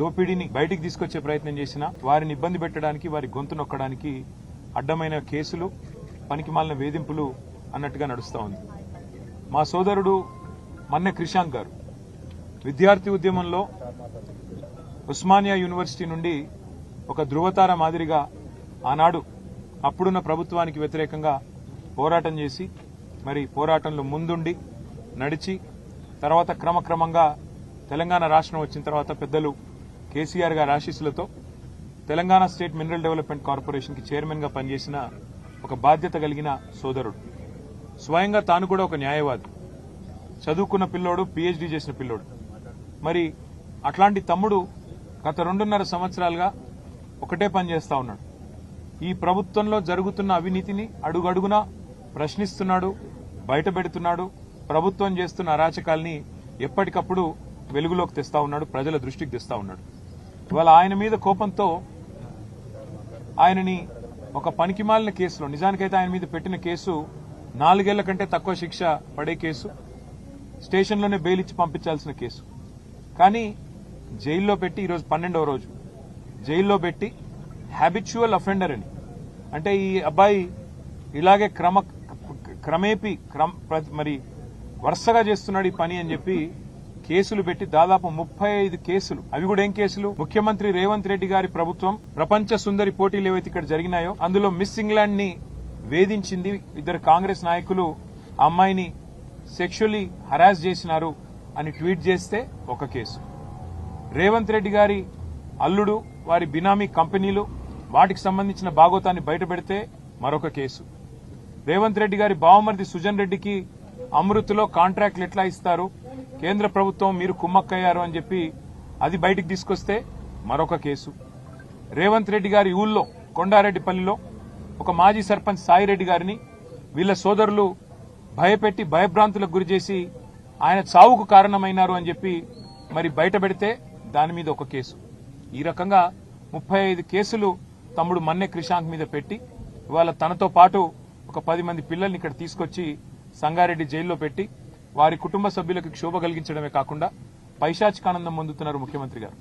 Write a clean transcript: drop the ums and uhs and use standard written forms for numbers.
దోపిడీని బయటికి తీసుకొచ్చే ప్రయత్నం చేసినా వారిని ఇబ్బంది పెట్టడానికి వారి గొంతు నొక్కడానికి అడ్డమైన కేసులు పనికిమాలిన వేధింపులు అన్నట్టుగా నడుస్తా ఉంది. మా సోదరుడు మన్నె క్రిషాంక్ గారు విద్యార్థి ఉద్యమంలో ఉస్మానియా యూనివర్సిటీ నుండి ఒక ధృవతార మాదిరిగా ఆనాడు అప్పుడున్న ప్రభుత్వానికి వ్యతిరేకంగా పోరాటం చేసి మరి పోరాటంలో ముందుండి నడిచి తర్వాత క్రమక్రమంగా తెలంగాణ రాష్ట్రం వచ్చిన తర్వాత పెద్దలు కేసీఆర్ గారి ఆశీస్సులతో Telangana state mineral development corporation కి చైర్మన్ గా పనిచేసిన ఒక బాధ్యత కలిగిన సోదరుడు. స్వయంగా తాను కూడా ఒక న్యాయవాది, చదువుకున్న పిల్లోడు, పీహెచ్డీ చేసిన పిల్లోడు. మరి అట్లాంటి తమ్ముడు గత 2.5 సంవత్సరాలుగా ఒకటే పని చేస్తా ఉన్నాడు. ఈ ప్రభుత్వంలో జరుగుతున్న అవినీతిని అడుగడుగునా ప్రశ్నిస్తున్నాడు, బయటపెడుతున్నాడు. ప్రభుత్వం చేస్తున్న అరాచకాల్ని ఎప్పటికప్పుడు వెలుగులోకి తెస్తా ఉన్నాడు, ప్రజల దృష్టికి తెస్తా ఉన్నాడు. ఇవాళ ఆయన మీద కోపంతో ఆయనని ఒక పనికిమాలిన కేసులో, నిజానికైతే ఆయన మీద పెట్టిన కేసు 4 ఏళ్ల కంటే తక్కువ శిక్ష పడే కేసు, స్టేషన్లోనే బెయిల్ ఇచ్చి పంపించాల్సిన కేసు. కానీ జైల్లో పెట్టి ఈరోజు 12వ రోజు జైల్లో పెట్టి హ్యాబిచువల్ అఫెండర్ అని, అంటే ఈ అబ్బాయి ఇలాగే క్రమేపీ మరి వరుసగా చేస్తున్నాడు ఈ పని అని చెప్పి కేసులు పెట్టి దాదాపు 35 కేసులు. అవి కూడా ఏం కేసులు? ముఖ్యమంత్రి రేవంత్ రెడ్డి గారి ప్రభుత్వం ప్రపంచ సుందరి పోటీలు ఏవైతే ఇక్కడ జరిగినాయో అందులో మిస్ ఇంగ్లాండ్ ని వేధించింది. 2 కాంగ్రెస్ నాయకులు ఆ అమ్మాయిని సెక్షువల్లీ హరాస్ చేసినారు అని ట్వీట్ చేస్తే ఒక కేసు. రేవంత్ రెడ్డి గారి అల్లుడు, వారి బినామీ కంపెనీలు, వాటికి సంబంధించిన భాగోతాన్ని బయటపెడితే మరొక కేసు. రేవంత్ రెడ్డి గారి బావమరిది సుజన్ రెడ్డికి అమృత్లో కాంట్రాక్ట్లు ఎట్లా ఇస్తారు, కేంద్ర ప్రభుత్వం మీరు కుమ్మక్కయ్యారు అని చెప్పి అది బయటికి తీసుకొస్తే మరొక కేసు. రేవంత్ రెడ్డి గారి ఊళ్ళో కొండారెడ్డిపల్లిలో ఒక మాజీ సర్పంచ్ సాయిరెడ్డి గారిని వీళ్ల సోదరులు భయపెట్టి భయభ్రాంతులకు గురిచేసి ఆయన చావుకు కారణమైనారు అని చెప్పి మరి బయట పెడితే దాని మీద ఒక కేసు. ఈ రకంగా 35 కేసులు తమ్ముడు మన్నె క్రిషాంక్ మీద పెట్టి ఇవాళ తనతో పాటు ఒక 10 మంది పిల్లల్ని ఇక్కడ తీసుకొచ్చి సంగారెడ్డి జైల్లో పెట్టి వారి కుటుంబ సభ్యులకు క్షోభ కలిగించడమే కాకుండా పైశాచికానందం పొందుతున్నారు ముఖ్యమంత్రి గారు.